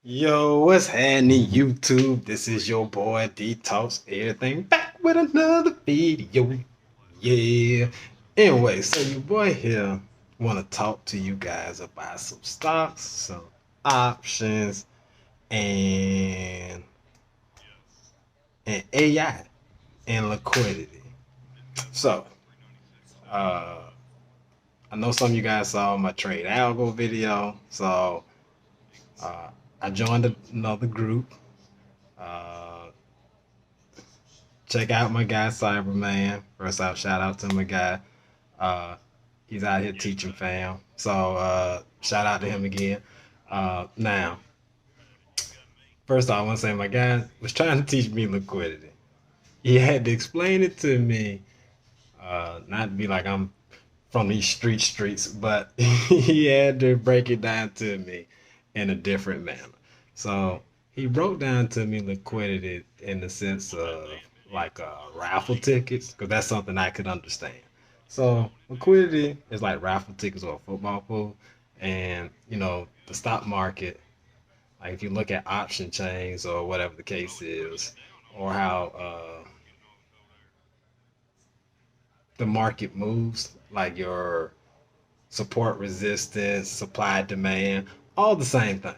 Yo, what's happening, YouTube? This is your boy D Talks Everything back with another video. Yeah. Anyway, so your boy here want to talk to you guys about some stocks, some options, and AI and liquidity. So, uh, I know some of you guys saw my trade algo video, so uh, I joined another group. Uh, Check out my guy Cyberman. First off, shout out to my guy. Uh, he's out here teaching fam. So shout out to him again. Now, first off, I want to say my guy was trying to teach me liquidity. He had to explain it to me, not to be like I'm from these streets, but he had to break it down to me in a different manner. So he broke down to me liquidity in the sense of like raffle tickets, because that's something I could understand. So liquidity is like raffle tickets or a football pool, and the stock market. Like if you look at option chains or whatever the case is, or how the market moves, like your support resistance, supply demand, all the same thing.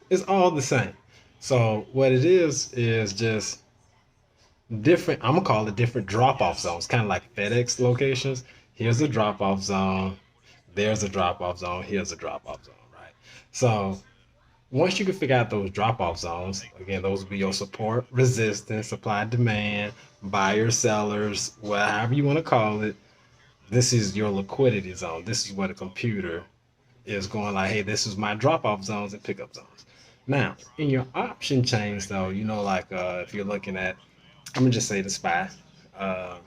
It's all the same. So what it is just different. I'm gonna call it different drop-off zones, kind of like FedEx locations. Here's a drop-off zone. There's a drop-off zone. Here's a drop-off zone, right? So once you can figure out those drop-off zones, again, those will be your support, resistance, supply, demand, buyers, sellers, whatever you want to call it. This is your liquidity zone. This is where the computer is going like, hey, this is my drop-off zones and pickup zones. Now, in your option chains, though, like if you're looking at, I'm gonna just say the SPY. Uh,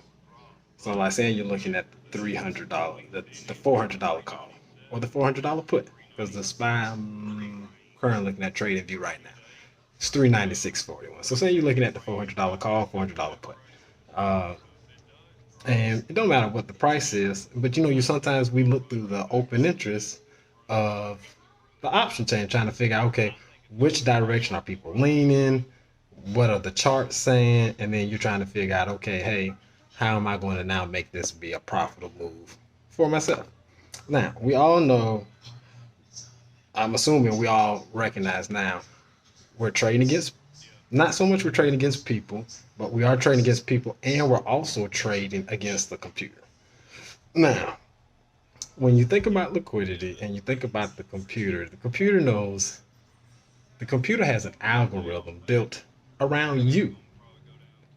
so, like saying you're looking at the $300, the $400 call, or the $400 put, because the SPY I'm currently looking at trading view right now. It's 396.41. So, say you're looking at the $400 call, $400 put. Uh, and it don't matter what the price is, but you sometimes we look through the open interest of the option chain, trying to figure out, okay, which direction are people leaning, what are the charts saying, and then you're trying to figure out, okay, hey, how am I going to now make this be a profitable move for myself? Now, we all know, I'm assuming we all recognize now, we're trading against, not so much we're trading against people, but we are trading against people, and we're also trading against the computer. Now, when you think about liquidity and you think about the computer knows, the computer has an algorithm built around you.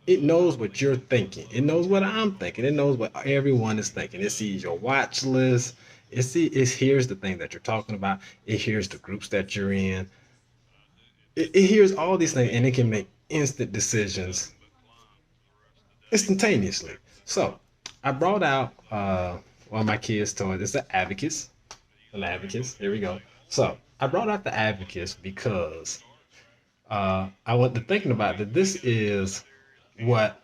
It knows what you're thinking. It knows what I'm thinking. It knows what everyone is thinking. It sees your watch list. It hears the thing that you're talking about. It hears the groups that you're in. It hears all these things, and it can make instant decisions instantaneously. So I brought out one of my kids' toys. It's the Abacus. An Abacus. Here we go. So I brought out the Abacus because I went to thinking about that. This is what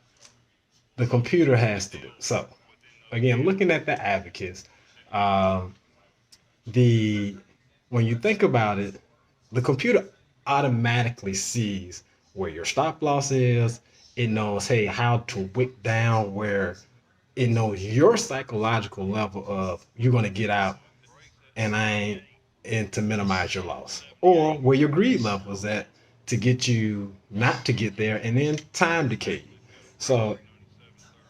the computer has to do. So again, looking at the Abacus, um, the when you think about it, the computer automatically sees where your stop loss is. It knows, hey, how to wick down where it knows your psychological level of you're gonna get out and I ain't and to minimize your loss. Or where your greed level is at to get you not to get there and then time decay you. So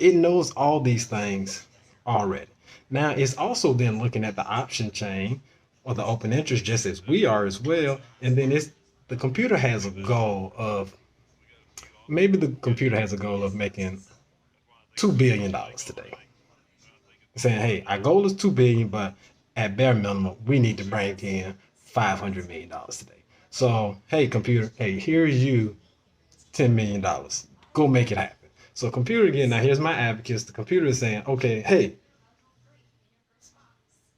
it knows all these things already. Now it's also then looking at the option chain or the open interest just as we are as well. And then the computer has a goal of, maybe the computer has a goal of making $2 billion today. Saying, hey, our goal is 2 billion, but at bare minimum, we need to bring in $500 million today. So, hey, computer, hey, here's you $10 million. Go make it happen. So, computer again. Now, here's my advocates. The computer is saying, okay, hey,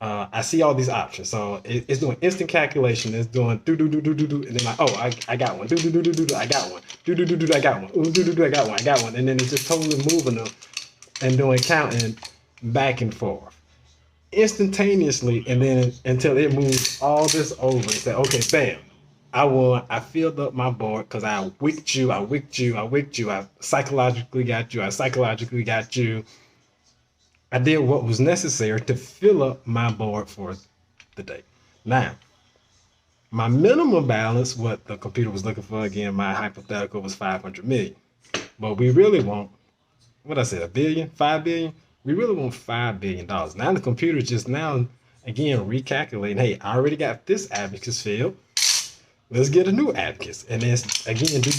I see all these options. So it's doing instant calculation. It's doing do do do do do do, and then like, oh, I got one. Do do do do do do. I got one. Do do do do. I got one. Ooh, do do do. I got one. I got one. And then it's just totally moving them and doing counting back and forth instantaneously, and then until it moves all this over and say, okay, bam. I filled up my board because I wicked you, I wicked you, I wicked you, I psychologically got you, I psychologically got you. I did what was necessary to fill up my board for the day. Now, my minimum balance, what the computer was looking for, again, my hypothetical was 500 million. But we really want, what I said, a billion, 5 billion? We really want $5 billion. Now the computer just now, again, recalculating, hey, I already got this abacus filled. Let's get a new abacus. And then again, do.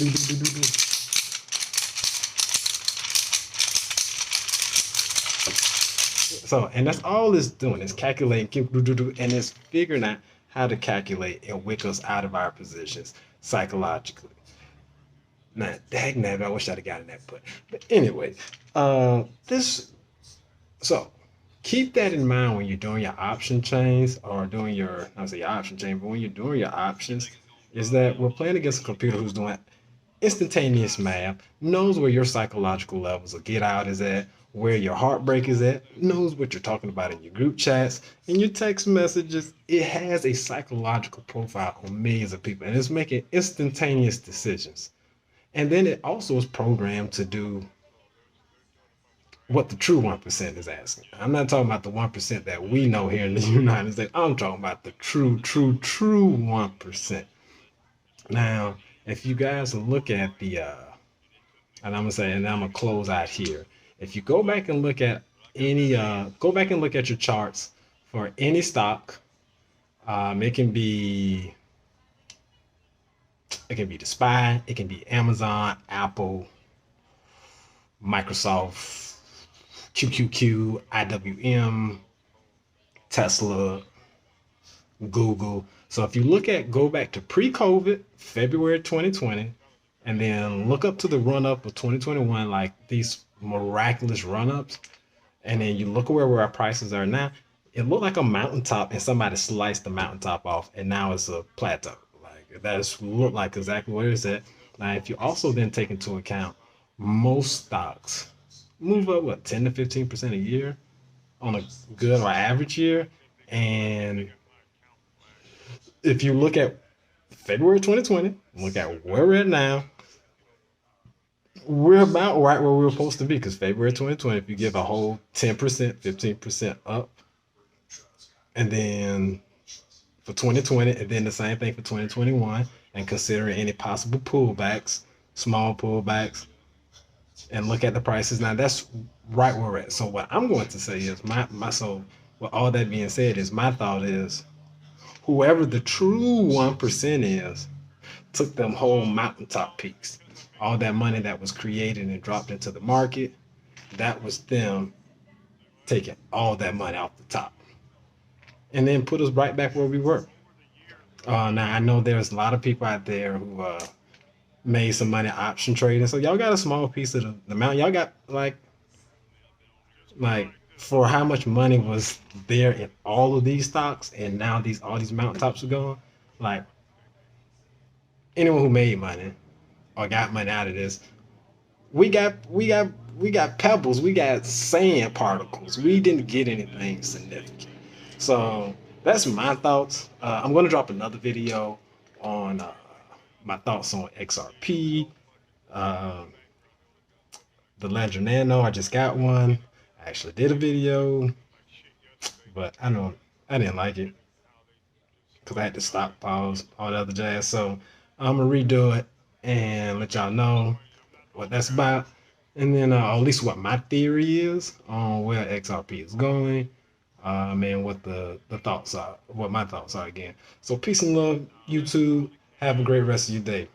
So, and that's all it's doing is calculating, and it's figuring out how to calculate and wick us out of our positions psychologically. Now, dang I wish I'd have gotten that put. But anyway, this, so keep that in mind when you're doing your option chains or doing your, I would say your option chain, but when you're doing your options, is that we're playing against a computer who's doing instantaneous math, knows where your psychological levels of get out is at, where your heartbreak is at, knows what you're talking about in your group chats, in your text messages. It has a psychological profile on millions of people and it's making instantaneous decisions. And then it also is programmed to do what the true 1% is asking. I'm not talking about the 1% that we know here in the United States. I'm talking about the true 1%. Now, if you guys look at the, and I'm gonna say, and I'm gonna close out here. If you go back and look at any, go back and look at your charts for any stock. It can be, the SPY, it can be Amazon, Apple, Microsoft, QQQ, IWM, Tesla, Google. So if you go back to pre-COVID, February 2020, and then look up to the run-up of 2021, like these miraculous run-ups, and then you look at where our prices are now, it looked like a mountaintop and somebody sliced the mountaintop off and now it's a plateau. Like that's look like exactly what it is at. Now, if you also then take into account most stocks move up what 10 to 15% a year on a good or average year. And if you look at February 2020, look at where we're at now, we're about right where we were supposed to be because February 2020, if you give a whole 10%, 15% up, and then for 2020, and then the same thing for 2021, and considering any possible pullbacks, small pullbacks, and look at the prices. Now that's right where we're at. So what I'm going to say is so with all that being said is my thought is whoever the true 1% is took them whole mountaintop peaks. All that money that was created and dropped into the market, that was them taking all that money off the top and then put us right back where we were. Now I know there's a lot of people out there who made some money option trading. So y'all got a small piece of the amount. Y'all got like for how much money was there in all of these stocks, and now all these mountaintops are gone. Like anyone who made money or got money out of this, we got pebbles, we got sand particles. We didn't get anything significant. So that's my thoughts. I'm going to drop another video on my thoughts on XRP, the Ledger Nano. I just got one. I actually did a video, but I didn't like it because I had to stop, pause, all the other jazz. So I'm gonna redo it and let y'all know what that's about, and then at least what my theory is on where XRP is going, and what the thoughts are, what my thoughts are again. So peace and love, YouTube. Have a great rest of your day.